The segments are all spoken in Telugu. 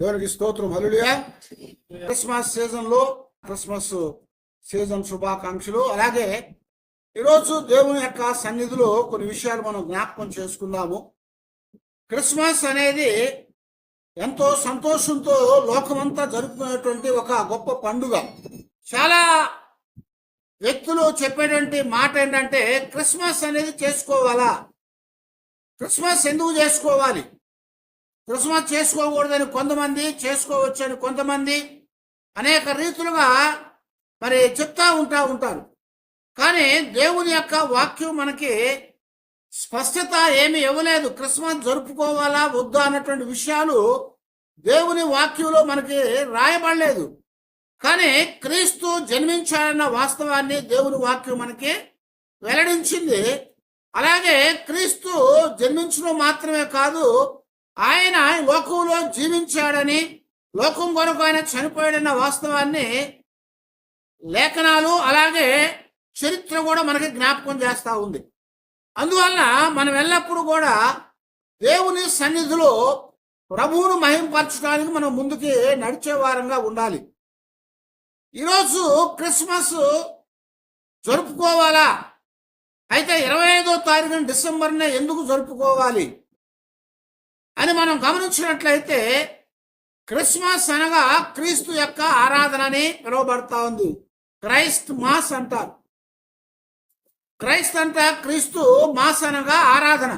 దేవునికి స్తోత్రం. హల్లెలూయా. క్రిస్మస్ సీజన్ శుభాకాంక్షలు. అలాగే ఈరోజు దేవుని యొక్క సన్నిధిలో కొన్ని విషయాలు మనం జ్ఞాపకం చేసుకుందాము. క్రిస్మస్ అనేది ఎంతో సంతోషంతో లోకమంతా జరుపుకునేటువంటి ఒక గొప్ప పండుగ. చాలా వ్యక్తులు చెప్పేటువంటి మాట ఏంటంటే, క్రిస్మస్ అనేది చేసుకోవాలా, క్రిస్మస్ ఎందుకు చేసుకోవాలి, క్రిస్మస్ చేసుకోకూడదని కొంతమంది, చేసుకోవచ్చని కొంతమంది అనేక రీతులుగా మరి చెప్తా ఉంటారు. కానీ దేవుని యొక్క వాక్యం మనకి స్పష్టత ఏమి ఇవ్వలేదు. క్రిస్మస్ జరుపుకోవాలా వద్దా అన్నటువంటి విషయాలు దేవుని వాక్యంలో మనకి రాయబడలేదు. కానీ క్రీస్తు జన్మించాడన్న వాస్తవాన్ని దేవుని వాక్యం మనకి వెల్లడించింది. అలాగే క్రీస్తు జన్మించడం మాత్రమే కాదు, ఆయన లోకంలో జీవించాడని, లోకం కొరకు ఆయన చనిపోయాడన్న వాస్తవాన్ని లేఖనాలు అలాగే చరిత్ర కూడా మనకి జ్ఞాపకం చేస్తూ ఉంది. అందువల్ల మనం ఎల్లప్పుడూ కూడా దేవుని సన్నిధిలో ప్రభువును మహింపరచడానికి మనం ముందుకి నడిచే వారంగా ఉండాలి. ఈరోజు క్రిస్మస్ జరుపుకోవాలా, అయితే 25వ తారీఖున డిసెంబర్నే ఎందుకు జరుపుకోవాలి అని మనం గమనించినట్లయితే, క్రిస్మస్ అనగా క్రీస్తు యొక్క ఆరాధన అని పిలువబడతా ఉంది. క్రైస్ట్ మాస్ అంటారు. క్రైస్ట్ అంటే క్రీస్తు, మాస్ అనగా ఆరాధన.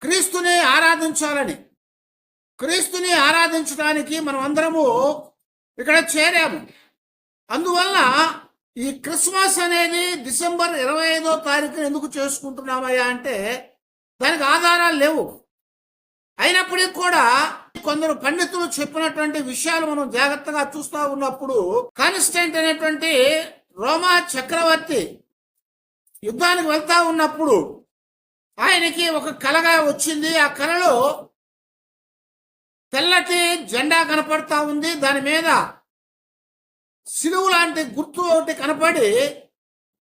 క్రీస్తుని ఆరాధించాలని, క్రీస్తుని ఆరాధించడానికి మనం అందరము ఇక్కడ చేరాము. అందువల్ల ఈ క్రిస్మస్ అనేది డిసెంబర్ 25వ తారీఖున ఎందుకు చేసుకుంటున్నామయ్యా అంటే దానికి ఆధారాలు లేవు. అయినప్పటికీ కూడా కొందరు పండితులు చెప్పినటువంటి విషయాలు మనం జాగ్రత్తగా చూస్తూ ఉన్నప్పుడు, కాన్స్టెంట్ అనేటువంటి రోమా చక్రవర్తి యుద్ధానికి వెళ్తా ఉన్నప్పుడు ఆయనకి ఒక కలగా వచ్చింది. ఆ కలలో తెల్లటి జెండా కనపడతా ఉంది, దాని మీద సిలువు లాంటి గుర్తు ఒకటి కనపడి,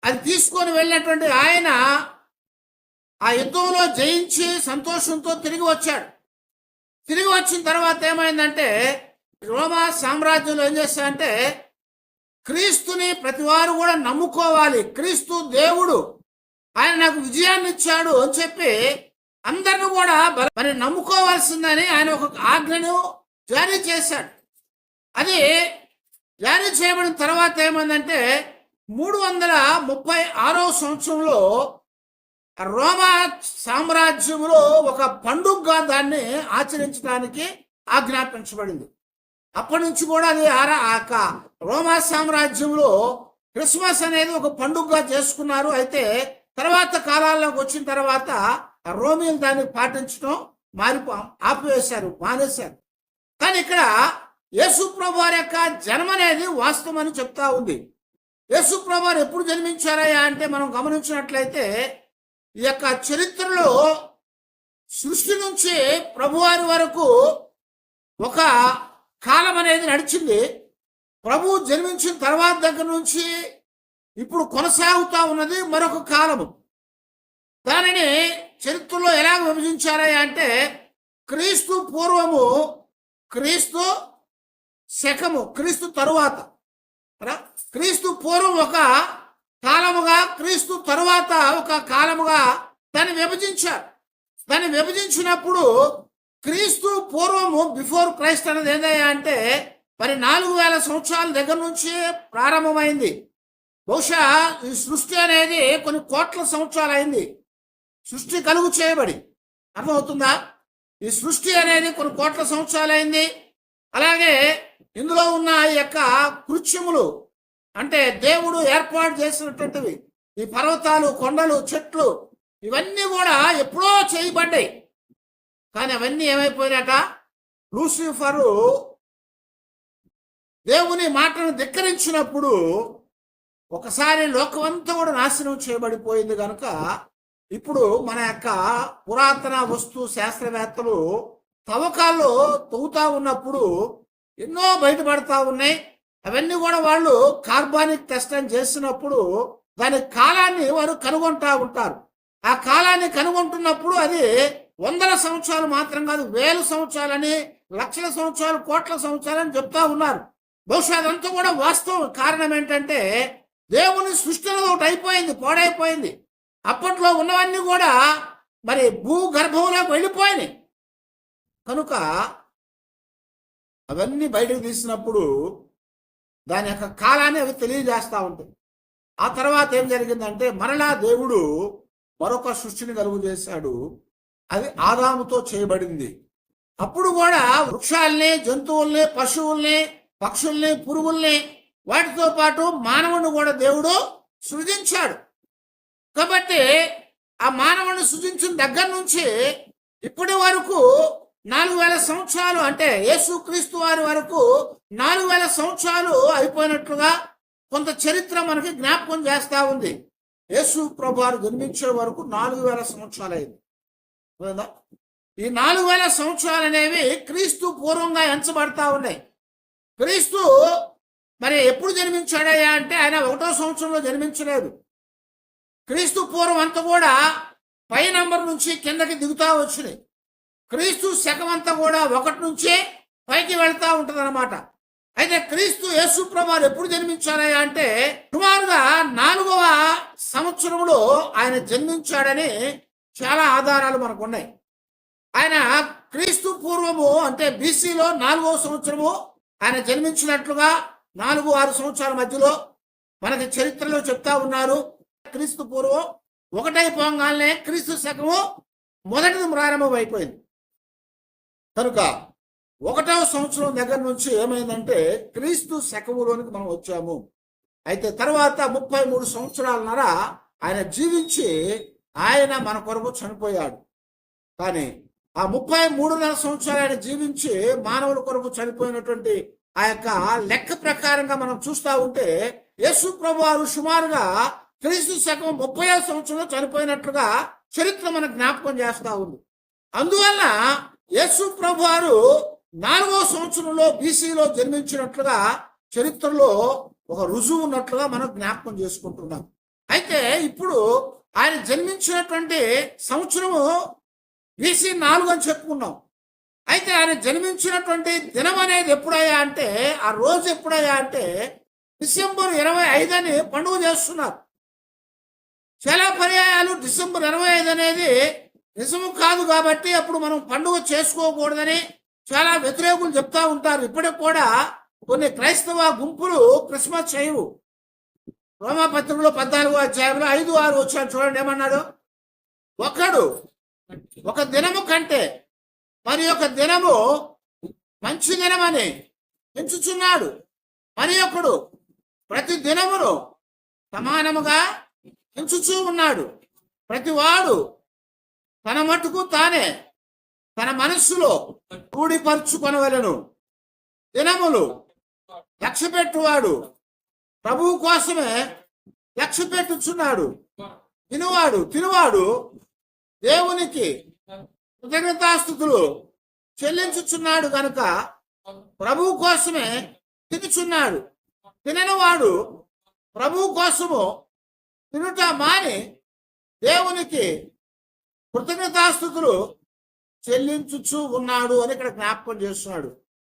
అది తీసుకొని వెళ్ళినటువంటి ఆయన ఆ యుద్ధంలో జయించి సంతోషంతో తిరిగి వచ్చాడు. తిరిగి వచ్చిన తర్వాత ఏమైందంటే, రోమా సామ్రాజ్యంలో ఏం చేస్తారంటే, క్రీస్తుని ప్రతివారు కూడా నమ్ముకోవాలి, క్రీస్తు దేవుడు, ఆయన నాకు విజయాన్ని ఇచ్చాడు అని చెప్పి అందరిని కూడా మరి నమ్ముకోవాల్సిందని ఆయన ఒక ఆజ్ఞను జారీ చేశాడు. అది జారీ చేయబడిన తర్వాత ఏమైందంటే 336వ సంవత్సరంలో రోమా సామ్రాజ్యంలో ఒక పండుగగా దాన్ని ఆచరించడానికి ఆజ్ఞాపించబడింది. అప్పటి నుంచి కూడా అది రోమా సామ్రాజ్యంలో క్రిస్మస్ అనేది ఒక పండుగగా చేసుకున్నారు. అయితే తర్వాత కాలాల్లోకి వచ్చిన తర్వాత రోమిలు దాన్ని పాటించడం ఆపివేశారు, మానేశారు. కానీ ఇక్కడ యేసు ప్రభువు వారి యొక్క జన్మ అనేది వాస్తవం అని చెప్తా ఉంది. యేసు ప్రభువు వారు ఎప్పుడు జన్మించారయ్యా అంటే మనం గమనించినట్లయితే, ఈ యొక్క చరిత్రలో సృష్టి నుంచి ప్రభువారి వరకు ఒక కాలం అనేది నడిచింది. ప్రభువు జన్మించిన తర్వాత దగ్గర నుంచి ఇప్పుడు కొనసాగుతూ ఉన్నది మరొక కాలము. దానిని చరిత్రలో ఎలా విభజించారయ్యా అంటే, క్రీస్తు పూర్వము, క్రీస్తు శకము, క్రీస్తు తరువాత. క్రీస్తు పూర్వం ఒక కాలముగా, క్రీస్తు తరువాత ఒక కాలముగా దాన్ని విభజించారు. దాన్ని విభజించినప్పుడు క్రీస్తు పూర్వము, బిఫోర్ క్రైస్ట్ అనేది ఏందయ్యా అంటే మరి 4000 సంవత్సరాల దగ్గర నుంచి ప్రారంభమైంది. బహుశా ఈ సృష్టి అనేది కొన్ని కోట్ల సంవత్సరాలు అయింది సృష్టి కలుగు చేయబడి. అర్థమవుతుందా? ఈ సృష్టి అనేది కొన్ని కోట్ల సంవత్సరాలు అయింది. అలాగే ఇందులో ఉన్న ఈ యొక్క కృత్యములు అంటే దేవుడు ఏర్పాటు చేసినటువంటివి, ఈ పర్వతాలు, కొండలు, చెట్లు, ఇవన్నీ కూడా ఎప్పుడో చేయబడ్డాయి. కానీ అవన్నీ ఏమైపోయినాట, లూసిఫరు దేవుని మాటను ధిక్కరించినప్పుడు ఒకసారి లోకమంతా కూడా నాశనం చేయబడిపోయింది. కనుక ఇప్పుడు మన యొక్క పురాతన వస్తు శాస్త్రవేత్తలు తవ్వకాల్లో తవ్వుతా ఉన్నప్పుడు ఎన్నో బయటపడతా ఉన్నాయి. అవన్నీ కూడా వాళ్ళు కార్బానిక్ టెస్ట్ అని చేసినప్పుడు దాని కాలాన్ని వారు కనుగొంటా ఉంటారు. ఆ కాలాన్ని కనుగొంటున్నప్పుడు అది 100 సంవత్సరాలు మాత్రం కాదు, 1000 సంవత్సరాలని లక్షల సంవత్సరాలు, కోట్ల సంవత్సరాలు అని చెప్తా ఉన్నారు. బహుశా అదంతా కూడా వాస్తవం. కారణం ఏంటంటే దేవుని సృష్టి అనేది ఒకటి అయిపోయింది, పాడైపోయింది. అప్పట్లో ఉన్నవన్నీ కూడా మరి భూగర్భంలోకి వెళ్ళిపోయినాయి. కనుక అవన్నీ బయటకు తీసినప్పుడు దాని యొక్క కాలాన్ని అవి తెలియజేస్తూ ఉంటాయి. ఆ తర్వాత ఏం జరిగిందంటే మరలా దేవుడు మరొక సృష్టిని కలుగు చేశాడు. అది ఆదాముతో చేయబడింది. అప్పుడు కూడా వృక్షాల్ని, జంతువుల్ని, పశువుల్ని, పక్షుల్ని, పురుగుల్ని, వాటితో పాటు మానవుని కూడా దేవుడు సృజించాడు. కాబట్టి ఆ మానవుని సృజించిన దగ్గర నుంచి ఇప్పటి వరకు 4000 సంవత్సరాలు, అంటే యేసుక్రీస్తు వారి వరకు 4000 సంవత్సరాలు అయిపోయినట్లుగా కొంత చరిత్ర మనకి జ్ఞాపకం చేస్తా ఉంది. యేసు ప్రభువారు జన్మించే వరకు 4000 సంవత్సరాలు అయింది. ఈ 4000 సంవత్సరాలు అనేవి క్రీస్తు పూర్వంగా ఎంచబడతా ఉన్నాయి. క్రీస్తు మరి ఎప్పుడు జన్మించాడయ్యా అంటే ఆయన 1వ సంవత్సరంలో జన్మించలేదు. క్రీస్తు పూర్వం అంతా కూడా పై నంబర్ నుంచి కిందకి దిగుతా వచ్చినాయి. క్రీస్తు శకం అంతా కూడా 1 నుంచే పైకి వెళ్తా ఉంటది అనమాట. అయితే క్రీస్తు యేసు ప్రభువారు ఎప్పుడు జన్మించారయ్యా అంటే సుమారుగా 4వ సంవత్సరంలో ఆయన జన్మించాడని చాలా ఆధారాలు మనకు ఉన్నాయి. ఆయన క్రీస్తు పూర్వము అంటే బీసీలో 4వ సంవత్సరము ఆయన జన్మించినట్లుగా 4-6 సంవత్సరాల మధ్యలో మనకి చరిత్రలో చెప్తా ఉన్నారు. క్రీస్తు పూర్వం 1 అయిపోగానే క్రీస్తు శకము మొదటిది ప్రారంభం అయిపోయింది. కనుక 1వ సంవత్సరం దగ్గర నుంచి ఏమైందంటే క్రీస్తు శకములోనికి మనం వచ్చాము. అయితే తర్వాత 33 సంవత్సరాలన్నర ఆయన జీవించి ఆయన మన కొరకు చనిపోయాడు. కానీ ఆ 33.5 సంవత్సరాలు ఆయన జీవించి మానవుల కొరకు చనిపోయినటువంటి ఆ యొక్క లెక్క ప్రకారంగా మనం చూస్తా ఉంటే యేసు ప్రభువారు సుమారుగా క్రీస్తు శకం 30వ సంవత్సరంలో చనిపోయినట్లుగా చరిత్ర మనకు జ్ఞాపకం చేస్తా ఉంది. అందువల్ల యేసు ప్రభువారు 4వ సంవత్సరంలో బీసీలో జన్మించినట్లుగా చరిత్రలో ఒక రుజువు ఉన్నట్లుగా మనం జ్ఞాపకం చేసుకుంటున్నాం. అయితే ఇప్పుడు ఆయన జన్మించినటువంటి సంవత్సరము బీసీ 4 అని చెప్పుకున్నాం. అయితే ఆయన జన్మించినటువంటి దినం అనేది ఎప్పుడయ్యా అంటే ఆ రోజు ఎప్పుడయ్యా అంటే డిసెంబర్ 25 అని పండుగ చేస్తున్నారు. చాలా పర్యాయాలు డిసెంబర్ 25 అనేది నిజము కాదు కాబట్టి అప్పుడు మనం పండుగ చేసుకోకూడదని చాలా వ్యతిరేకులు చెప్తా ఉంటారు. ఇప్పటికి కూడా కొన్ని క్రైస్తవ గుంపులు క్రిస్మస్ చేయవు. రోమాపత్రికలో 14వ అధ్యాయంలో 5-6 వచ్చాడు చూడండి, ఏమన్నాడు? ఒకడు ఒక దినము కంటే మరి ఒక దినము మంచి దినమని ఎంచుచున్నాడు, మరి ఒకడు ప్రతి దినమును సమానముగా ఎంచుచూ ఉన్నాడు. ప్రతివాడు తన మట్టుకు తానే తన మనస్సులో రూఢిపరుచుకొనవలెను. దినములు లక్ష్య పెట్టువాడు ప్రభువు కోసమే లక్ష్య పెట్టుచున్నాడు. తినువాడు దేవునికి కృతజ్ఞతాస్తుతులు చెల్లించుచున్నాడు గనుక ప్రభువు కోసమే తినుచున్నాడు. తిననివాడు ప్రభువు కోసము తినుట మాని దేవునికి కృతజ్ఞతాస్తుతులు చెల్లించుచు ఉన్నాడు అని ఇక్కడ జ్ఞాపకం చేస్తున్నాడు.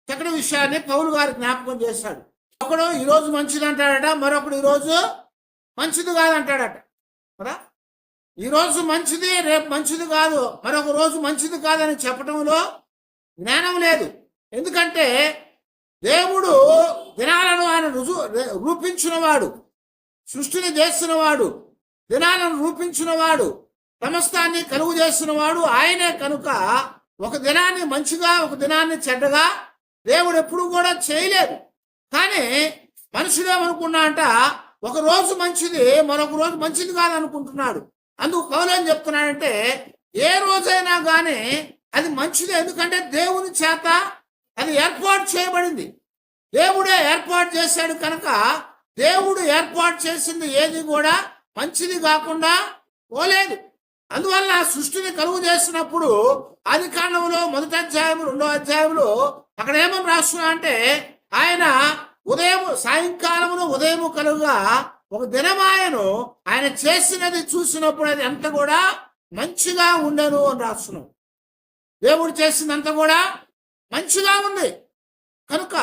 చక్కటి విషయాన్ని పౌలు గారు జ్ఞాపకం చేశాడు. ఒకడు ఈరోజు మంచిది అంటాడట, మరొకడు ఈరోజు మంచిది కాదంటాడట కదా. ఈరోజు మంచిది, రేపు మంచిది కాదు, మరొక రోజు మంచిది కాదని చెప్పడంలో జ్ఞానం లేదు. ఎందుకంటే దేవుడు దినాలను ఆయన రూపించినవాడు, సృష్టిని చేసినవాడు, దినాలను రూపించినవాడు, సమస్తాన్ని కలుగు చేసినవాడు ఆయనే. కనుక ఒక దినాన్ని మంచిగా ఒక దినాన్ని చెడ్డగా దేవుడు ఎప్పుడు కూడా చేయలేదు. కానీ మనుషులు ఏమనుకున్నా అంట, ఒక రోజు మంచిది మరొక రోజు మంచిది కాదనుకుంటున్నాడు. అందుకు పౌలు ఏం చెప్తున్నాడంటే ఏ రోజైనా కానీ అది మంచిదే, ఎందుకంటే దేవుని చేత అది ఏర్పాటు చేయబడింది. దేవుడే ఏర్పాటు చేశాడు కనుక దేవుడు ఏర్పాటు చేసింది ఏది కూడా మంచిది కాకుండా పోలేదు. అందువల్ల సృష్టిని కలుగు చేసినప్పుడు ఆది కాండంలో 1వ అధ్యాయం 2వ అధ్యాయంలో అక్కడ ఏమని రాస్తున్నా అంటే ఆయన సాయంకాలమును ఉదయము కలుగా ఒక దినమాయను ఆయన చేసినది చూసినప్పుడు అది అంత కూడా మంచిగా ఉండను అని రాస్తున్నాం. దేవుడు చేసిందంతా కూడా మంచిగా ఉంది. కనుక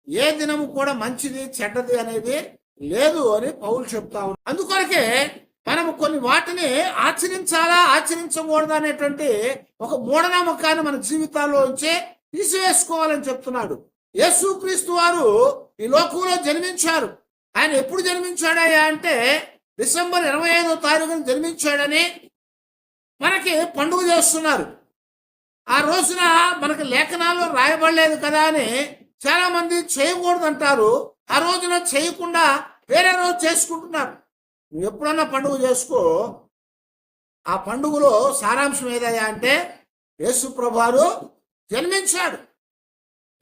ఏ దినము కూడా మంచిది చెడ్డది అనేది లేదు అని పౌలు చెప్తా ఉన్నాడు. అందుకొరకే మనము కొన్ని వాటిని ఆచరించాలా ఆచరించకూడదు అనేటువంటి ఒక మూఢనమ్మకాన్ని మన జీవితాల్లో ఉంచి తీసివేసుకోవాలని చెప్తున్నాడు. యేసుక్రీస్తు వారు ఈ లోకంలో జన్మించారు. ఆయన ఎప్పుడు జన్మించాడయ్యా అంటే డిసెంబర్ 25వ తారీఖున జన్మించాడని మనకి పండుగ చేస్తున్నారు. ఆ రోజున మనకి లేఖనాల్లో రాయబడలేదు కదా అని చాలా మంది చేయకూడదు అంటారు. ఆ రోజున చేయకుండా వేరే రోజు చేసుకుంటున్నారు. నువ్వు ఎప్పుడన్నా పండుగ చేసుకో. ఆ పండుగలో సారాంశం ఏదయ్యా అంటే యేసుప్రభువారు జన్మించాడు.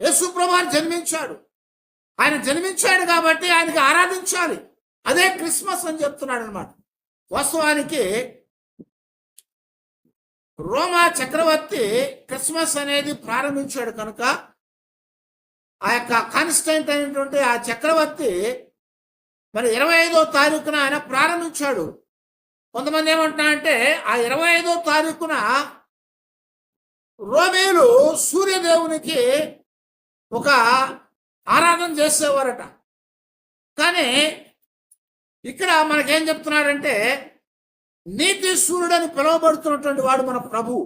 యేసుప్రభువారు జన్మించాడు. ఆయన జన్మించాడు కాబట్టి ఆయనకి ఆరాధించాలి. అదే క్రిస్మస్ అని చెప్తున్నాడు అనమాట. వాస్తవానికి రోమా చక్రవర్తి క్రిస్మస్ అనేది ప్రారంభించాడు కనుక ఆ యొక్క కాన్స్టెంట్ అయినటువంటి ఆ చక్రవర్తి మరి 25వ తారీఖున ఆయన ప్రారంభించాడు. కొంతమంది ఏమంటున్నారంటే ఆ 25వ తారీఖున రోమేలు సూర్యదేవునికి ఒక ఆరాధన చేసేవారట. కానీ ఇక్కడ మనకేం చెప్తున్నాడంటే నీతి సూర్యుడని పిలువబడుతున్నటువంటి వాడు మన ప్రభువు.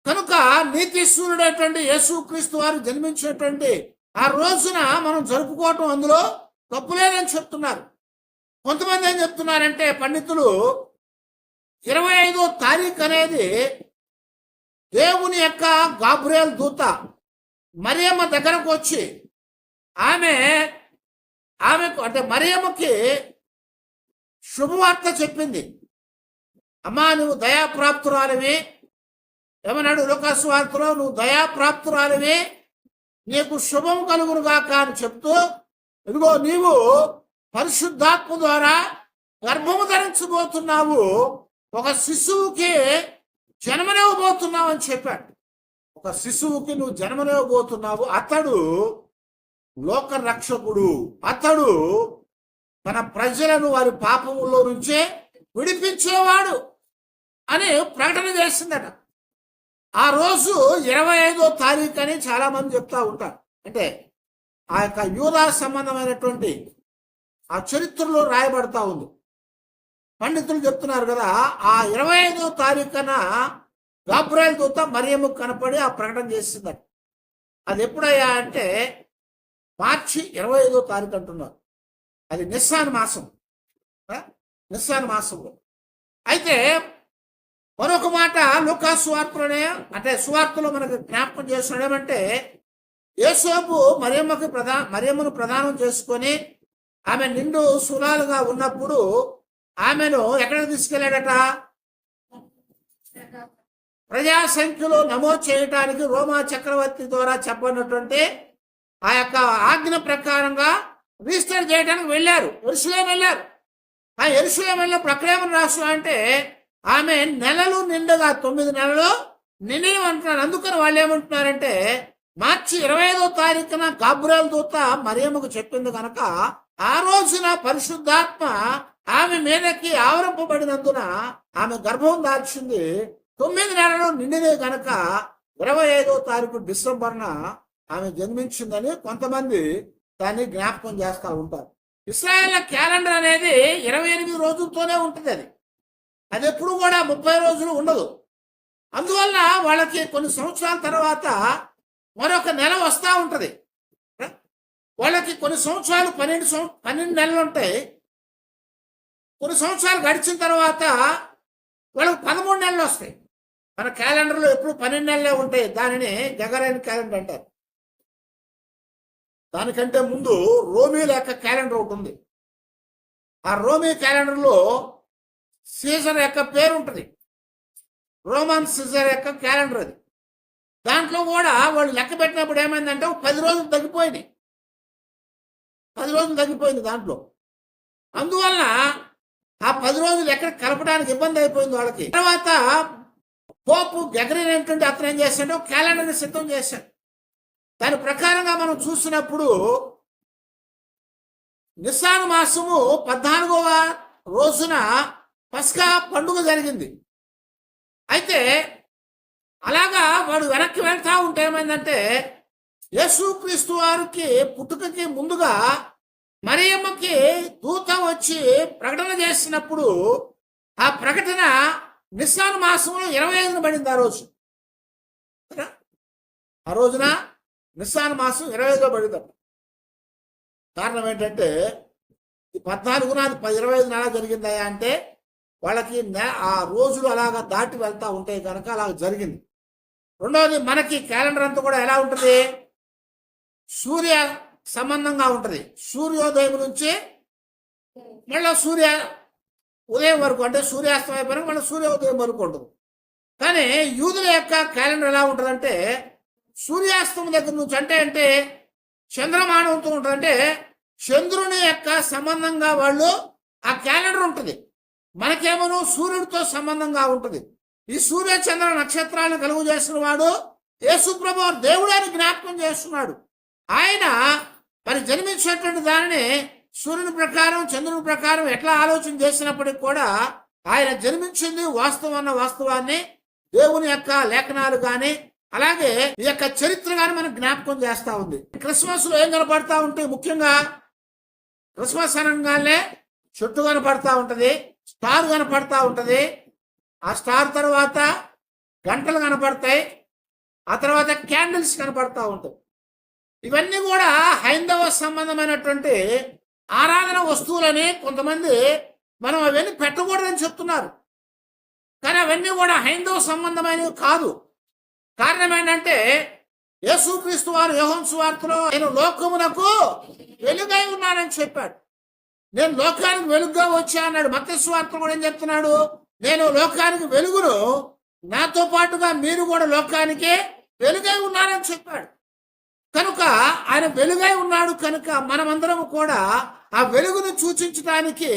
కనుక నీతి సూర్యుడైనటువంటి యేసుక్రీస్తు వారు జన్మించినటువంటి ఆ రోజున మనం జరుపుకోవటం అందులో తప్పులేదని చెప్తున్నారు. కొంతమంది ఏం చెప్తున్నారంటే పండితులు 25వ తారీఖు అనేది దేవుని యొక్క గాబ్రియల్ దూత మరియమ్మ దగ్గరకు వచ్చి ఆమెకు అంటే మరియమ్మకి శుభవార్త చెప్పింది. అమ్మా నువ్వు దయాప్రాప్తురాలివి, ఏమన్నాడు లూకాసు వార్తలో, నువ్వు దయాప్రాప్తురాలివి, నీకు శుభం కలుగును గాక అని చెప్తూ ఇదిగో నీవు పరిశుద్ధాత్మ ద్వారా గర్భము ధరించబోతున్నావు, ఒక శిశువుకి జన్మనివ్వబోతున్నావు అని చెప్పాడు. ఒక శిశువుకి నువ్వు జన్మనివ్వబోతున్నావు, అతడు లోక రక్షకుడు, అతడు మన ప్రజలను వారి పాపములో నుంచే విడిపించేవాడు అని ప్రకటన చేసిందట. ఆ రోజు 25వ తారీఖు అని చాలా మంది చెప్తా ఉంటారు. అంటే ఆ యొక్క యూదా సంబంధమైనటువంటి ఆ చరిత్రలో రాయబడతా ఉంది. పండితులు చెప్తున్నారు కదా, ఆ 25వ తారీఖున గాబ్రియల్ దూత మరియమ్మకు కనపడి ఆ ప్రకటన చేసిందట. అది ఎప్పుడయ్యా అంటే మార్చి 25వ తారీఖు అంటున్నారు. అది నిస్సాన్ మాసం, నిస్సాన్ మాసంలో. అయితే మరొక మాట లూకాసు సువార్తలోనే అంటే సువార్తలో మనకు జ్ఞాపకం చేస్తున్నాడు. ఏమంటే యేసోపు మరియమ్మను ప్రదానం చేసుకొని ఆమె నిండు సులాలుగా ఉన్నప్పుడు ఆమెను ఎక్కడికి తీసుకెళ్ళాడట? ప్రజా సంఖ్యలో నమోదు చేయడానికి రోమా చక్రవర్తి ద్వారా చెప్పనటువంటి ఆ యొక్క ఆజ్ఞ ప్రకారంగా రిజిస్టర్ చేయడానికి వెళ్ళారు. యెరూషలేము వెళ్ళారు. ఆ యెరూషలేము వెళ్ళినప్పుడు అక్కడేమని రాసు అంటే ఆమె నెలలు నిండుగా 9 నెలలు నిండి అంటున్నారు. అందుకని వాళ్ళు ఏమంటున్నారంటే మార్చి 25వ తారీఖున గాబ్రియల్ దూత మరియమ్మకు చెప్పింది కనుక ఆ రోజున పరిశుద్ధాత్మ ఆమె మీదకి ఆవరింపబడినందున ఆమె గర్భం దాల్చింది. 9 నెలలు నిండినే కనుక 25వ తారీఖు డిసెంబర్న ఆమె జన్మించిందని కొంతమంది దాన్ని జ్ఞాపకం చేస్తూ ఉంటారు. ఇశ్రాయేల్ క్యాలెండర్ అనేది 28 రోజులతోనే ఉంటుంది. అది ఎప్పుడు కూడా 30 రోజులు ఉండదు. అందువల్ల వాళ్ళకి కొన్ని సంవత్సరాల తర్వాత మరొక నెల వస్తూ ఉంటుంది. వాళ్ళకి కొన్ని సంవత్సరాలు 12 నెలలు ఉంటాయి. కొన్ని సంవత్సరాలు గడిచిన తర్వాత వాళ్ళకి 13 నెలలు వస్తాయి. మన క్యాలెండర్లో ఎప్పుడు 12 నెలలే ఉంటాయి. దానిని గగరైన క్యాలెండర్ అంటారు. దానికంటే ముందు రోమీ యొక్క క్యాలెండర్ ఒకటి ఉంది. ఆ రోమీ క్యాలెండర్లో సీజర్ యొక్క పేరు ఉంటుంది. రోమన్ సీజర్ యొక్క క్యాలెండర్ అది. దాంట్లో కూడా వాళ్ళు లెక్క పెట్టినప్పుడు ఏమైందంటే 10 రోజులు తగ్గిపోయింది. 10 రోజులు తగ్గిపోయింది దాంట్లో. అందువల్ల ఆ 10 రోజులు ఎక్కడ కలపడానికి ఇబ్బంది అయిపోయింది వాళ్ళకి. తర్వాత పోపు గెగరిన్ ఏంటంటే అతను ఏం చేశాడు, క్యాలెండర్ని సిద్ధం చేశాడు. దాని ప్రకారంగా మనం చూసినప్పుడు నిస్సాన్ మాసము 14వ రోజున పస్కా పండుగ జరిగింది. అయితే అలాగా వాడు వెనక్కి వెళ్తా ఉంటే ఏమైందంటే యేసుక్రీస్తు వారికి పుట్టుకకి ముందుగా మరియమ్మకి దూత వచ్చి ప్రకటన చేసినప్పుడు ఆ ప్రకటన నిస్సాన్ మాసంలో 25న పడింది ఆ రోజు. ఆ రోజున నిస్సాన్ మాసం 25లో పడింది. కారణం ఏంటంటే 14న 25న ఎలా జరిగిందయా అంటే వాళ్ళకి ఆ రోజులు అలాగా దాటి వెళ్తా ఉంటాయి కనుక అలాగ జరిగింది. రెండవది, మనకి క్యాలెండర్ అంతా కూడా ఎలా ఉంటుంది? సూర్య సంబంధంగా ఉంటుంది. సూర్యోదయం నుంచి మళ్ళీ సూర్య ఉదయం వరకు, అంటే సూర్యాస్తం అయిపోయినా మళ్ళీ సూర్యోదయం వరకు ఉంటుంది. కానీ యూదుల యొక్క క్యాలెండర్ ఎలా ఉంటుందంటే సూర్యాస్తం దగ్గర నుంచి అంటే చంద్రమానంతో ఉంటుంది. అంటే చంద్రుని యొక్క సంబంధంగా వాళ్ళు ఆ క్యాలెండర్ ఉంటుంది. మనకేమో సూర్యుడితో సంబంధంగా ఉంటుంది. ఈ సూర్య చంద్ర నక్షత్రాలను కలుగు చేసిన వాడు యేసుప్రభు దేవుడు అని జ్ఞాపకం చేస్తున్నాడు. ఆయన మరి జన్మించినటువంటి దానిని సూర్యుని ప్రకారం చంద్రుని ప్రకారం ఎట్లా ఆలోచన చేసినప్పటికీ కూడా ఆయన జన్మించింది వాస్తవం అన్న వాస్తవాన్ని దేవుని యొక్క లేఖనాలు కానీ అలాగే ఈ యొక్క చరిత్ర కానీ మనకు జ్ఞాపకం చేస్తా ఉంది. క్రిస్మస్ లో ఏం కనపడతా ఉంటే ముఖ్యంగా క్రిస్మస్ అనగానే చెట్టు కనపడతా ఉంటది, స్టార్ కనపడతా ఉంటది. ఆ స్టార్ తర్వాత గంటలు కనపడతాయి, ఆ తర్వాత క్యాండిల్స్ కనపడతా ఉంటాయి. ఇవన్నీ కూడా హైందవ సంబంధమైనటువంటి ఆరాధన వస్తువులని కొంతమంది మనం అవన్నీ పెట్టకూడదని చెప్తున్నారు. కానీ అవన్నీ కూడా హైందవ సంబంధమైనవి కాదు. కారణం ఏంటంటే యేసుక్రీస్తు వారు యోహాను సువార్తలో నేను లోకమునకు వెలుగై ఉన్నానని చెప్పాడు. నేను లోకానికి వెలుగుగా వచ్చా అన్నాడు. మత్తయి సువార్త కూడా ఏం చెప్తున్నాడు? నేను లోకానికి వెలుగును, నాతో పాటుగా మీరు కూడా లోకానికి వెలుగై ఉన్నారని చెప్పాడు. కనుక ఆయన వెలుగై ఉన్నాడు కనుక మనమందరం కూడా ఆ వెలుగును సూచించడానికి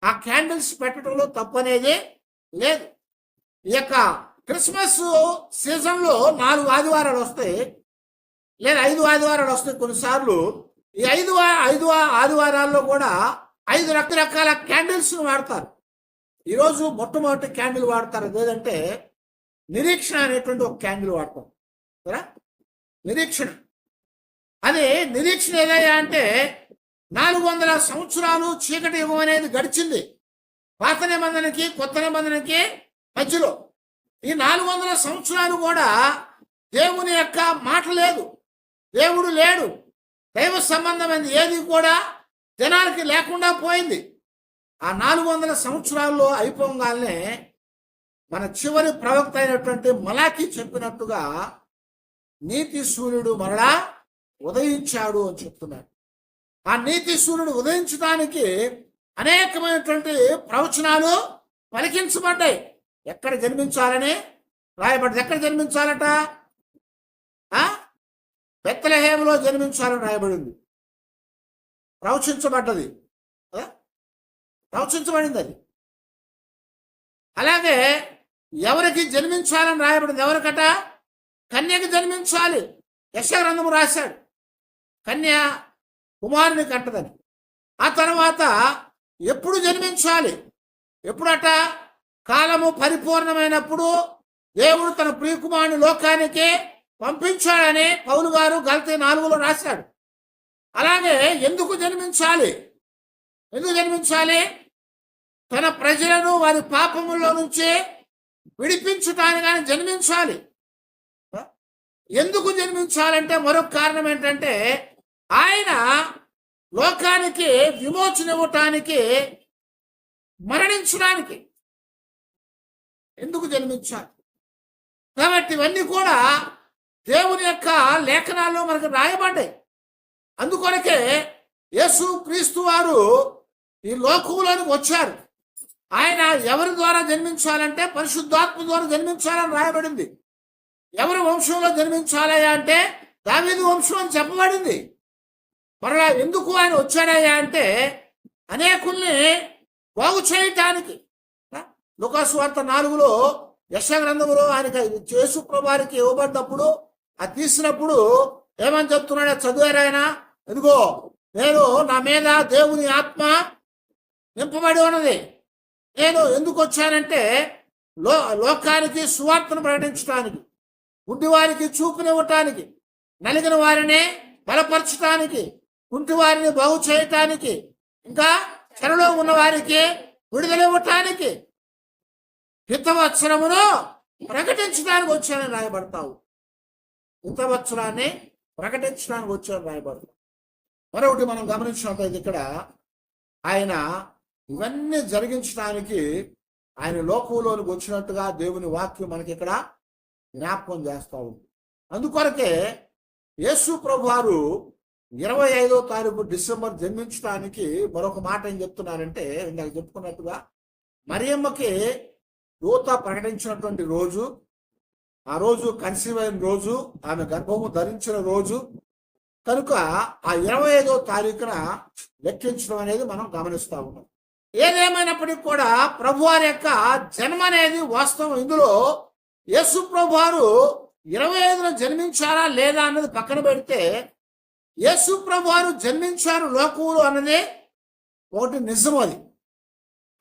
ఆ క్యాండిల్స్ పెట్టడంలో తప్పనేది లేదు. ఈ యొక్క క్రిస్మస్ సీజన్లో 4 ఆదివారాలు వస్తాయి, లేదా 5 ఆదివారాలు వస్తాయి కొన్నిసార్లు. ఈ 5 ఆదివారాల్లో కూడా 5 రకరకాల క్యాండిల్స్ వాడతారు. ఈరోజు మొట్టమొదటి క్యాండిల్ వాడతారు, అదేంటంటే నిరీక్షణ అనేటువంటి ఒక క్యాండిల్ వాడతాం కదా. నిరీక్షణ, అది నిరీక్షణ ఏదయ్యా అంటే 400 సంవత్సరాలు చీకటి యుగం అనేది గడిచింది పాత నిబంధనకి కొత్త నిబంధనకి మధ్యలో. ఈ 400 సంవత్సరాలు కూడా దేవుని యొక్క మాట లేదు, దేవుడు లేడు, దైవ సంబంధమైనది ఏది కూడా జనాలకి లేకుండా పోయింది. ఆ 400 సంవత్సరాల్లో అయిపోగానే మన చివరి ప్రవక్త అయినటువంటి మలాకి చెప్పినట్టుగా నీతి సూర్యుడు మరలా ఉదయించాడు అని చెప్తున్నాడు. ఆ నీతి సూర్యుడు ఉదయించడానికి అనేకమైనటువంటి ప్రవచనాలు పలికించబడ్డాయి. ఎక్కడ జన్మించాలని రాయబడ్డది. ఎక్కడ జన్మించాలట? బెత్లెహేములో జన్మించాలని రాయబడింది, ప్రవచించబడ్డది, ప్రవచించబడింది అది. అలాగే ఎవరికి జన్మించాలని రాయబడింది? ఎవరికట? కన్యకి జన్మించాలి. యెషయా గ్రంథము రాశాడు కన్య కుమారుని కంటదని. ఆ తర్వాత ఎప్పుడు జన్మించాలి? ఎప్పుడట? కాలము పరిపూర్ణమైనప్పుడు దేవుడు తన ప్రియకుమారుని లోకానికి పంపించాడని పౌలు గారు గలతీ 4లో రాశాడు. అలాగే ఎందుకు జన్మించాలి? ఎందుకు జన్మించాలి? తన ప్రజలను వారి పాపముల్లో నుంచి విడిపించటానికని జన్మించాలి. ఎందుకు జన్మించాలంటే మరొక కారణం ఏంటంటే ఆయన లోకానికి విమోచన ఇవ్వటానికి, మరణించడానికి ఎందుకు జన్మించాలి. కాబట్టి ఇవన్నీ కూడా దేవుని యొక్క లేఖనాల్లో మనకు రాయబడ్డాయి. అందుకొరకే యేసు క్రీస్తు వారు ఈ లోకంలోనికి వచ్చారు. ఆయన ఎవరి ద్వారా జన్మించాలంటే పరిశుద్ధాత్మ ద్వారా జన్మించాలని రాయబడింది. ఎవరి వంశంలో జన్మించాలయ్యా అంటే దావీదు వంశం అని చెప్పబడింది. మరలా ఎందుకు ఆయన వచ్చాడయ్యా అంటే అనేకుల్ని బాగు చేయటానికి. లూకాసు వార్త 4లో యెషయా గ్రంథములో ఆయనకి యేసు ప్రభువారికి ఇవ్వబడినప్పుడు అది తీసినప్పుడు ఏమని చెప్తున్నాడో చదివారు ఆయన. ఇదిగో నేను నా మీద దేవుని ఆత్మ నింపబడి ఉన్నది. నేను ఎందుకు వచ్చానంటే లోకానికి సువార్తను ప్రకటించడానికి. గుడ్డివారికి చూపునివ్వటానికి, నలిగిన వారిని బలపరచటానికి, కుంటి వారిని బాగు చేయటానికి, ఇంకా చెరలో ఉన్న వారికి విడుదల ఇవ్వటానికి, హితవత్సరమును ప్రకటించడానికి వచ్చానని రాయబడతావు. హితవత్సరాన్ని ప్రకటించడానికి వచ్చానని రాయబడతావు. మరొకటి మనం గమనించినట్లయితే ఇక్కడ ఆయన ఇవన్నీ జరిగించడానికి ఆయన లోకంలోనికి వచ్చినట్టుగా దేవుని వాక్యం మనకి ఇక్కడ జ్ఞాపకం చేస్తా ఉంది. అందుకొరకే యేసు ప్రభువారు 25వ తారీఖు డిసెంబర్ జన్మించడానికి మరొక మాట ఏం చెప్తున్నారంటే, ఇందాక చెప్పుకున్నట్టుగా మరియమ్మకి దూత ప్రకటించినటువంటి రోజు, ఆ రోజు కన్సీవ్ అయిన రోజు, ఆమె గర్భము ధరించిన రోజు కనుక ఆ 25వ తారీఖున లెక్కించడం అనేది మనం గమనిస్తా ఉన్నాం. ఏదేమైనప్పటికీ కూడా ప్రభువారి యొక్క జన్మ అనేది వాస్తవం. ఇందులో యేసు ప్రభువారు 25న జన్మించారా లేదా అన్నది పక్కన పెడితే, యేసు ప్రభువారు జన్మించారు లోకములు అన్నది ఒకటి నిజం. అది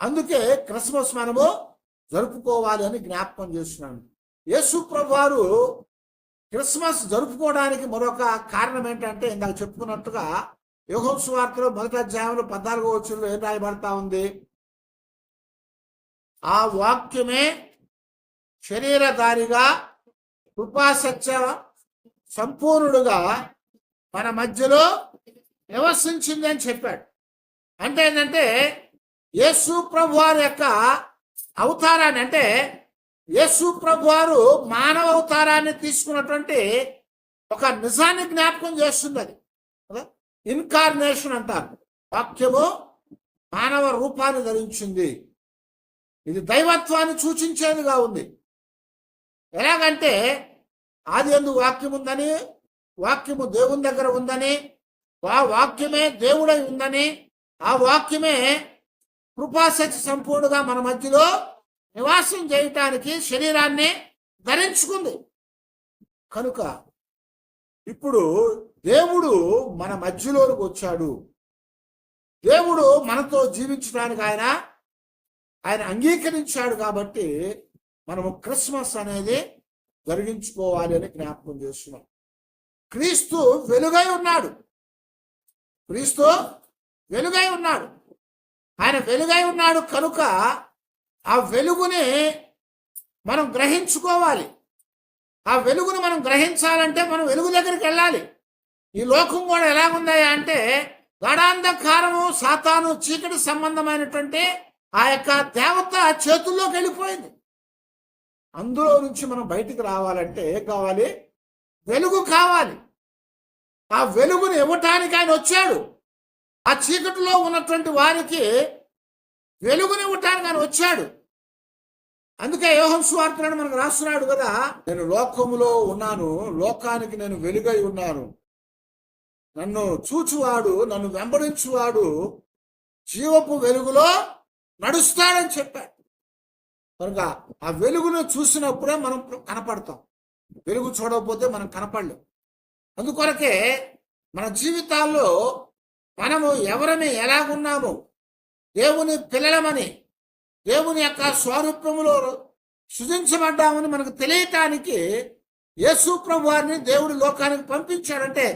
అందుకే క్రిస్మస్ మనము జరుపుకోవాలి అని జ్ఞాపకం చేస్తున్నాను. యేసు ప్రభువారు క్రిస్మస్ జరుపుకోవడానికి మరొక కారణం ఏంటంటే, ఇందాక చెప్పుకున్నట్టుగా యోహోను సువార్తలో 1వ అధ్యాయంలో 14వ వచనంలో ఏం రాయబడతా ఉంది? ఆ వాక్యమే శరీరధారిగా కృపాసత్య సంపూర్ణుడుగా మన మధ్యలో నివసించింది అని చెప్పాడు. అంటే ఏంటంటే యేసు ప్రభువారి యొక్క అవతారాన్ని, అంటే యేసు ప్రభువారు మానవ అవతారాన్ని తీసుకున్నటువంటి ఒక నిజాన్ని జ్ఞాపకం చేస్తుంది. అది ఇన్కార్నేషన్ అంటారు. వాక్యము మానవ రూపాన్ని ధరించింది. ఇది దైవత్వాన్ని సూచించేదిగా ఉంది. ఎలాగంటే ఆది యందు వాక్యం ఉందని, వాక్యము దేవుని దగ్గర ఉందని, ఆ వాక్యమే దేవుడై ఉందని, ఆ వాక్యమే కృపాసత్య సంపూర్ణంగా మన మధ్యలో నివాసం చేయటానికి శరీరాన్ని ధరించుకుంది. కనుక ఇప్పుడు దేవుడు మన మధ్యలోకి వచ్చాడు. దేవుడు మనతో జీవించడానికి ఆయన అంగీకరించాడు. కాబట్టి మనము క్రిస్మస్ అనేది జరిగించుకోవాలి అని జ్ఞాపకం చేస్తున్నాం. క్రీస్తు వెలుగై ఉన్నాడు. క్రీస్తు వెలుగై ఉన్నాడు. ఆయన వెలుగై ఉన్నాడు కనుక ఆ వెలుగుని మనం గ్రహించుకోవాలి. ఆ వెలుగును మనం గ్రహించాలంటే మనం వెలుగు దగ్గరికి వెళ్ళాలి. ఈ లోకం కూడా ఎలాగుందా అంటే గాఢాంధకారము, సాతాను, చీకటి సంబంధమైనటువంటి ఆ యొక్క దేవత చేతుల్లోకి వెళ్ళిపోయింది. అందులో నుంచి మనం బయటికి రావాలంటే ఏం కావాలి? వెలుగు కావాలి. ఆ వెలుగుని ఇవ్వటానికి ఆయన వచ్చాడు. ఆ చీకటిలో ఉన్నటువంటి వారికి వెలుగుని ఇవ్వటానికి ఆయన వచ్చాడు. అందుకే యోహోను సువార్తలను మనకు రాస్తున్నాడు కదా, నేను లోకములో ఉన్నాను, లోకానికి నేను వెలుగై ఉన్నాను. నన్ను చూచువాడు, నన్ను వెంబడించువాడు జీవపు వెలుగులో నడుస్తాడని చెప్పాడు. కనుక ఆ వెలుగును చూసినప్పుడే మనం కనపడతాం. వెలుగు చూడకపోతే మనం కనపడలేం. అందుకొరకే మన జీవితాల్లో మనము ఎవరని ఎలాగున్నాము, దేవుని పిల్లలమని, దేవుని యొక్క స్వరూపములో సృజించబడ్డామని మనకు తెలియటానికి యేసు ప్రభువారిని దేవుడి లోకానికి పంపించాడంటే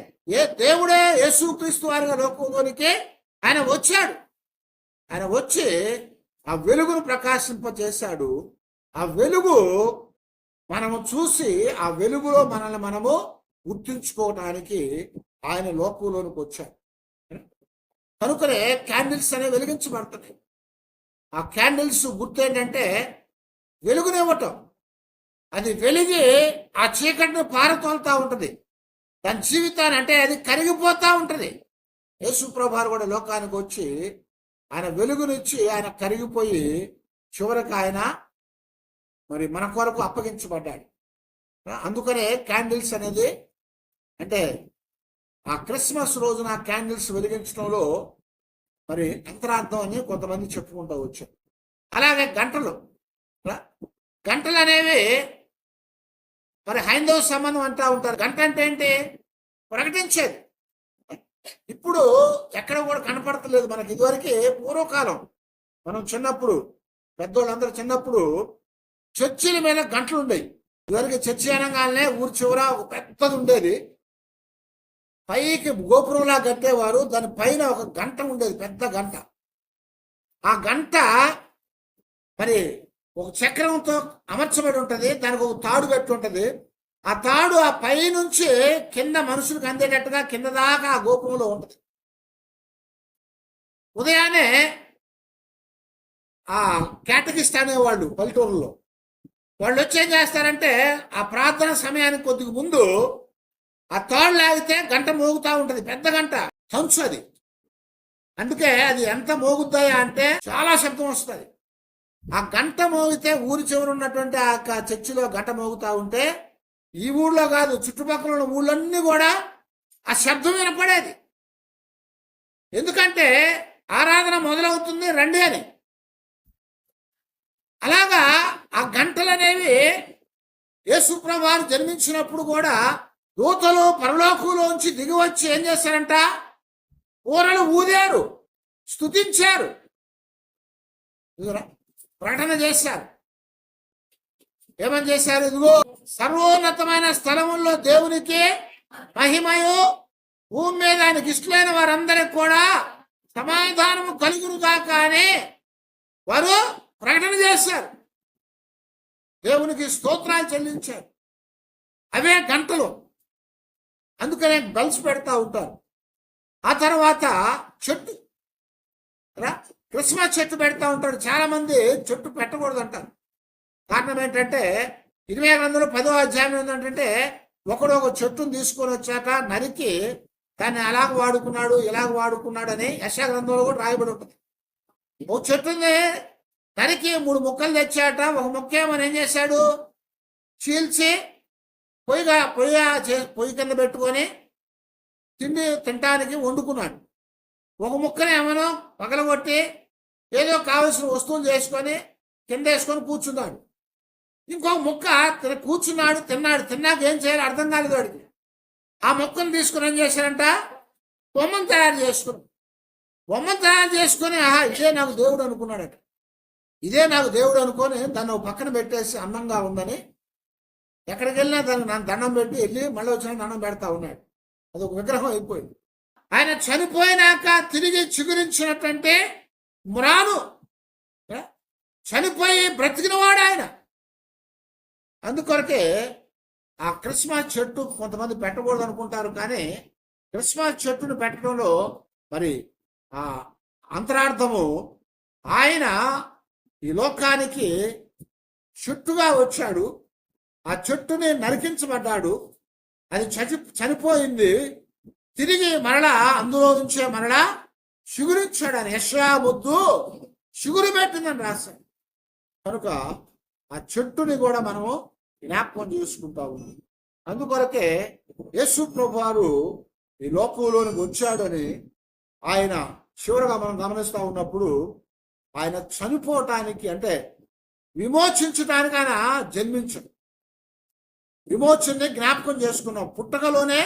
దేవుడే యేసుక్రీస్తు వారిగా లోకంలోనికి ఆయన వచ్చాడు. ఆయన వచ్చి ఆ వెలుగును ప్రకాశింపజేశాడు. ఆ వెలుగు మనము చూసి ఆ వెలుగులో మనల్ని మనము గుర్తించుకోవటానికి ఆయన లోకంలోనికి వచ్చాడు. కనుకనే క్యాండిల్స్ అనేవి వెలిగించబడుతున్నాయి. ఆ క్యాండిల్స్ గుర్తు ఏంటంటే వెలుగునివ్వటం. అది వెలిగి ఆ చీకటిని పారతోలుతా ఉంటుంది. దాని జీవితాన్ని, అంటే అది కరిగిపోతా ఉంటుంది. యేసు ప్రభువారు కూడా లోకానికి వచ్చి ఆయన వెలుగునిచ్చి ఆయన కరిగిపోయి చివరికి ఆయన మరి మన కొరకు అప్పగించబడ్డాడు. అందుకనే క్యాండిల్స్ అనేది, అంటే ఆ క్రిస్మస్ రోజున క్యాండిల్స్ వెలిగించడంలో మరి అంతరార్థం అని కొంతమంది చెప్పుకుంటూ వచ్చారు. అలాగే గంటలు అనేవి మరి హైందవ సంబంధం అంటూ ఉంటారు. గంట అంటే ఏంటి? ప్రకటించేది. ఇప్పుడు ఎక్కడ కూడా కనపడతలేదు మనకి. ఇదివరకు పూర్వకాలం మనం చిన్నప్పుడు, పెద్దోళ్ళందరూ చిన్నప్పుడు చర్చిల మీద గంటలు ఉండేవి. ఇదివరకు చర్చి అనగానే ఊరి చివర ఒక పెద్దది ఉండేది, పైకి గోపురంలా కట్టేవారు, దాని పైన ఒక గంట ఉండేది, పెద్ద గంట. ఆ గంట మరి ఒక చక్రంతో అమర్చబడి ఉంటది, దానికి ఒక తాడు కట్టి ఉంటది. ఆ తాడు ఆ పై నుంచి కింద మనుషులకు అందేటట్టుగా కింద దాకా ఆ గోపురంలో ఉంటది. ఉదయాన్నే ఆ కేటగిస్ట్ అనేవాళ్ళు పల్లెటూరులో, వాళ్ళు వచ్చి ఏం చేస్తారంటే ఆ ప్రార్థన సమయానికి కొద్దిగా ముందు ఆ తాడు లాగితే గంట మోగుతా ఉంటది, పెద్ద గంట, తంచు అది. అందుకే అది ఎంత మోగుతాయా అంటే చాలా శబ్దం వస్తుంది. ఆ గంట మోగితే ఊరి చివరి ఉన్నటువంటి ఆ చర్చిలో గంట మోగుతా ఉంటే ఈ ఊళ్ళో కాదు, చుట్టుపక్కల ఉన్న ఊళ్ళన్నీ కూడా ఆ శబ్దం వినపడేది. ఎందుకంటే ఆరాధన మొదలవుతుంది రండి అని. అలాగా ఆ గంటలు అనేవి యేసుప్రభు వారు జన్మించినప్పుడు కూడా దూతలు పరలోకంలోంచి దిగి వచ్చి ఏం చేశారంట, ఊరలు ఊదారు, స్తుతించారు, ప్రకటన చేశారు. ఏమని చేశారు? ఇదిగో సర్వోన్నతమైన స్థలముల్లో దేవునికి మహిమయు, భూమి మీద ఆయనకి ఇష్టమైన వారందరికి కూడా సమాధానము కలుగును గాక అని వారు ప్రకటన చేశారు, దేవునికి స్తోత్రాలు చెల్లించారు. అవే గంటలు, అందుకనే బెల్స్ పెడతా ఉంటారు. ఆ తర్వాత చెట్టు, క్రిస్మస్ చెట్టు పెడతా ఉంటాడు. చాలా మంది చెట్టు పెట్టకూడదు అంటారు. కారణం ఏంటంటే 2010వ అధ్యాయం ఏంటంటే ఒకడు ఒక చెట్టును తీసుకొని వచ్చాక నరికి దాన్ని అలాగ వాడుకున్నాడు ఇలాగ వాడుకున్నాడు అని యెషయా గ్రంథంలో కూడా రాయబడి ఉంటుంది. ఒక చెట్టుని నరికి 3 ముక్కలు తెచ్చాట. ఒక ముక్క ఏమని ఏం చేశాడు, చీల్చి పొయ్యి కింద పెట్టుకొని తినటానికి వండుకున్నాడు. ఒక ముక్కని ఏమనో పగలగొట్టి ఏదో కావలసిన వస్తువులు చేసుకొని కింద వేసుకొని కూర్చున్నాడు. ఇంకొక ముక్క కూర్చున్నాడు, తిన్నాడు. తిన్నాక ఏం చేయాలి అర్థం కాలేదు వాడికి. ఆ మొక్కను తీసుకుని ఏం చేశారంట, బొమ్మను తయారు చేసుకుని ఆహా ఇదే నాకు దేవుడు అనుకున్నాడట. ఇదే నాకు దేవుడు అనుకొని దాన్ని ఒక పక్కన పెట్టేసి అందంగా ఉందని ఎక్కడికి వెళ్ళినా దానికి నన్ను దండం పెట్టి వెళ్ళి మళ్ళీ వచ్చిన దండం పెడతా ఉన్నాడు. అది ఒక విగ్రహం అయిపోయింది. ఆయన చనిపోయినాక తిరిగి చిగురించినటువంటి మ్రాను, చనిపోయి బ్రతికినవాడు ఆయన. అందుకొరకే ఆ క్రిస్మస్ చెట్టు కొంతమంది పెట్టకూడదు అనుకుంటారు, కానీ క్రిస్మస్ చెట్టును పెట్టడంలో మరి ఆ అంతరార్థము, ఆయన ఈ లోకానికి చెట్టుగా వచ్చాడు, ఆ చెట్టుని నరికించబడ్డాడు, అది చనిపోయింది, తిరిగి మరలా అందులో నుంచే మరలా చిగురించాడు అని యెషయా ముద్దు చిగురు పెట్టిందని రాశాడు. కనుక ఆ చెట్టుని కూడా మనము జ్ఞాపకం చేసుకుంటా ఉన్నాం. అందుకొరకే యేసు ప్రభు వారు ఈ లోకంలోనికి వచ్చాడని ఆయన చివరగా మనం గమనిస్తూ ఉన్నప్పుడు ఆయన చనిపోవటానికి అంటే విమోచించటానికి ఆయన జన్మించాడు. విమోచనని జ్ఞాపకం చేసుకున్నాం. పుట్టకలోనే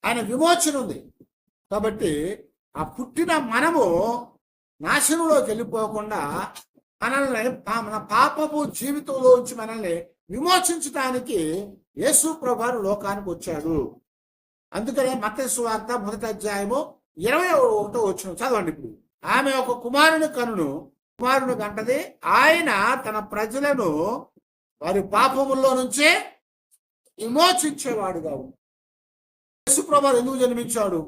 ఆయన విమోచన ఉంది. కాబట్టి ఆ పుట్టిన మనము నాశనంలోకి వెళ్ళిపోకుండా మనల్ని మన పాపపు జీవితంలోంచి మనల్ని విమోచించడానికి యేసు ప్రభువు లోకానికి వచ్చాడు. అందుకనే మత్తయి సువార్త 1వ అధ్యాయము 21వ వచనం చదవండి. ఇప్పుడు ఆమె ఒక కుమారుని కంటది, ఆయన తన ప్రజలను వారి పాపముల్లో నుంచే విమోచించేవాడుగా ఉంది. యేసు ప్రభువు ఎందుకు జన్మించాడు,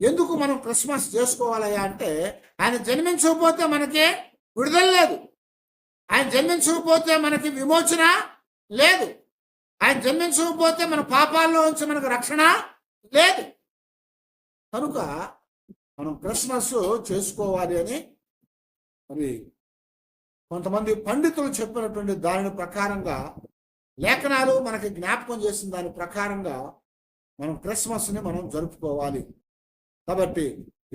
ఎందుకు మనం క్రిస్మస్ చేసుకోవాలయ్యా అంటే, ఆయన జన్మించకపోతే మనకి విడుదల లేదు, ఆయన జన్మించకపోతే మనకి విమోచన లేదు, ఆయన జన్మించకపోతే మన పాపాల్లో నుంచి మనకు రక్షణ లేదు. కనుక మనం క్రిస్మస్ చేసుకోవాలి అని మరి కొంతమంది పండితులు చెప్పినటువంటి దాని ప్రకారంగా, లేఖనాలు మనకి జ్ఞాపకం చేసిన దాని ప్రకారంగా మనం క్రిస్మస్ని మనం జరుపుకోవాలి. కాబట్టి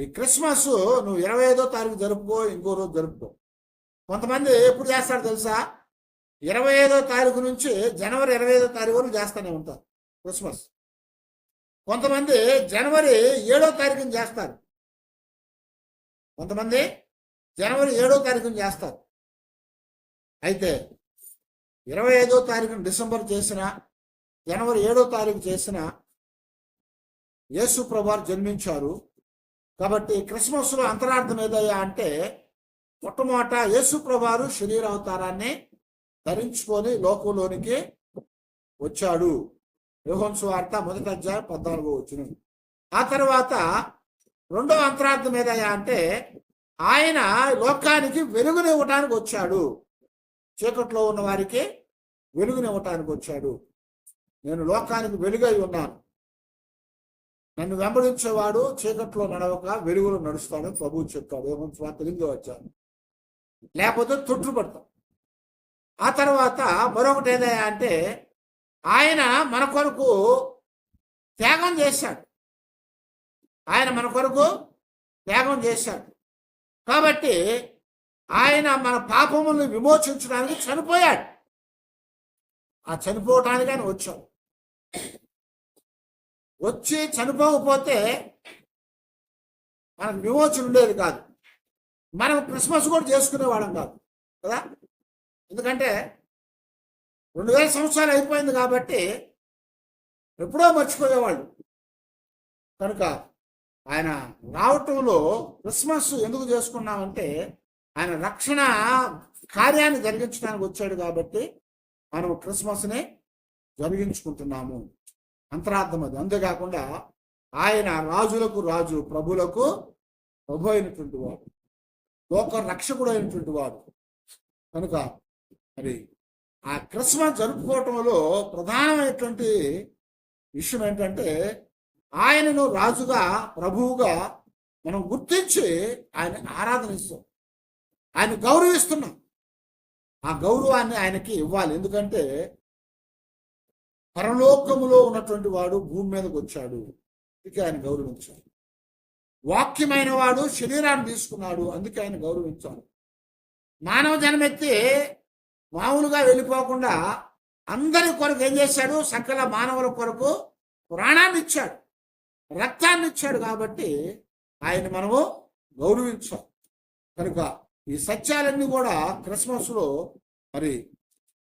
ఈ క్రిస్మస్ నువ్వు 25వ తారీఖు జరుపుకో, ఇంకో రోజు జరుపుకో. కొంతమంది ఎప్పుడు చేస్తారు తెలుసా, 25వ తారీఖు నుంచి జనవరి 25వ తారీఖు వరకు చేస్తూనే ఉంటారు క్రిస్మస్. కొంతమంది జనవరి 7వ తారీఖుని చేస్తారు, కొంతమంది జనవరి 7వ తారీఖుని చేస్తారు. అయితే 25వ తారీఖున డిసెంబర్ చేసిన, జనవరి 7వ తారీఖు చేసిన యేసు ప్రభువారు జన్మించారు. కాబట్టి క్రిస్మస్లో అంతరార్థం ఏదయ్యా అంటే, మొట్టమొదట యేసు ప్రభువారు శరీర అవతారాన్ని ధరించుకొని లోకంలోనికి వచ్చాడు. యోహాను సువార్త 1:14. ఆ తర్వాత రెండవ అంతరార్థం ఏదయ్యా అంటే, ఆయన లోకానికి వెలుగునివ్వటానికి వచ్చాడు. చీకట్లో ఉన్న వారికి వెలుగునివ్వటానికి వచ్చాడు. నేను లోకానికి వెలుగై ఉన్నాను, నన్ను వెంబడించేవాడు చీకట్లో నడవక వెలుగులో నడుస్తాడని ప్రభువు చెప్పాడు. యోహాను సువార్త 8:వచ్చాడు. లేకపోతే తొట్టుపడతాం. ఆ తర్వాత మరొకటి ఏదయ్యా అంటే, ఆయన మన కొరకు త్యాగం చేశాడు. ఆయన మన కొరకు త్యాగం చేశాడు. కాబట్టి ఆయన మన పాపములను విమోచించడానికి చనిపోయాడు. ఆ చనిపోవటానికి ఆయన వచ్చాడు. వచ్చి చనిపోకపోతే మనకు విమోచన ఉండేది కాదు. మనం క్రిస్మస్ కూడా చేసుకునేవాళ్ళం కాదు కదా. ఎందుకంటే 2000 సంవత్సరాలు అయిపోయింది కాబట్టి ఎప్పుడో మర్చిపోయేవాళ్ళు. కనుక ఆయన రావటంలో క్రిస్మస్ ఎందుకు చేసుకున్నామంటే, ఆయన రక్షణ కార్యాన్ని జరిగించడానికి వచ్చాడు కాబట్టి మనం క్రిస్మస్ని జరిగించుకుంటున్నాము. అంతరార్థం అది. అంతేకాకుండా ఆయన రాజులకు రాజు, ప్రభులకు ప్రభు అయినటువంటి వాడు, లోక రక్షకుడు అయినటువంటి వాడు. కనుక మరి ఆ క్రిస్మస్ జరుపుకోవటంలో ప్రధానమైనటువంటి విషయం ఏంటంటే, ఆయనను రాజుగా ప్రభువుగా మనం గుర్తించి ఆయన ఆరాధనిస్తాం, ఆయన గౌరవిస్తున్నాం. ఆ గౌరవాన్ని ఆయనకి ఇవ్వాలి. ఎందుకంటే పరలోకములో ఉన్నటువంటి వాడు భూమి మీదకి వచ్చాడు, అందుకే ఆయన గౌరవించాలి. వాక్యమైన వాడు శరీరాన్ని తీసుకున్నాడు, అందుకే ఆయన గౌరవించాలి. మానవ జన్మెత్తి మామూలుగా వెళ్ళిపోకుండా అందరి కొరకు ఏం చేశాడు? సకల మానవుల కొరకు ప్రాణాన్ని ఇచ్చాడు, రక్తాన్ని ఇచ్చాడు. కాబట్టి ఆయన మనము గౌరవించాలి. కనుక ఈ సత్యాలన్నీ కూడా క్రిస్మస్లో మరి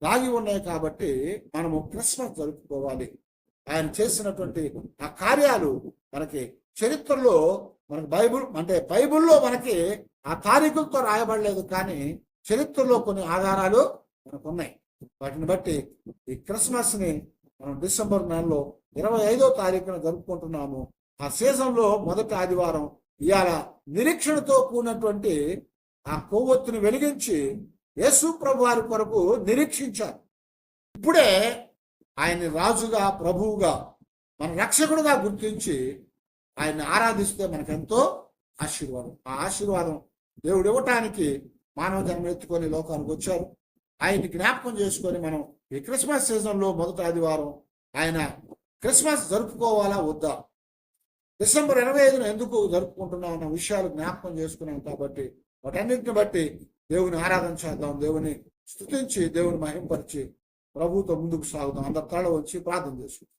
దాగి ఉన్నాయి. కాబట్టి మనము క్రిస్మస్ జరుపుకోవాలి. ఆయన చేసినటువంటి ఆ కార్యాలు మనకి చరిత్రలో, మనకి బైబిల్లో మనకి ఆ తారీఖులతో రాయబడలేదు, కానీ చరిత్రలో కొన్ని ఆధారాలు మనకు ఉన్నాయి. వాటిని బట్టి ఈ క్రిస్మస్ని మనం డిసెంబర్ నెలలో 25వ తారీఖున జరుపుకుంటున్నాము. ఆ సీజన్లో మొదటి ఆదివారం ఇవాళ నిరీక్షణతో కూడినటువంటి ఆ కొవ్వొత్తుని వెలిగించి యేసు ప్రభు వారి కొరకు నిరీక్షించారు. ఇప్పుడే ఆయన్ని రాజుగా, ప్రభువుగా, మన రక్షకుడుగా గుర్తించి ఆయన్ని ఆరాధిస్తే మనకెంతో ఆశీర్వాదం. ఆ ఆశీర్వాదం దేవుడు ఇవ్వటానికి మానవ జన్మ ఎత్తుకొని లోకానికి వచ్చారు. ఆయన్ని జ్ఞాపకం చేసుకొని మనం ఈ క్రిస్మస్ సీజన్లో మొదటి ఆదివారం ఆయన క్రిస్మస్ జరుపుకోవాలా వద్దా, డిసెంబర్ 25న ఎందుకు జరుపుకుంటున్నాం అన్న విషయాలు జ్ఞాపకం చేసుకున్నాం. కాబట్టి వాటన్నిటిని బట్టి దేవుని ఆరాధన చేద్దాం, దేవుని స్తుతించి, దేవుని మహింపరిచి ప్రభువుతో ముందుకు సాగుదాం. అందరు తల వచ్చి ప్రార్థన చేసుకుంటాం.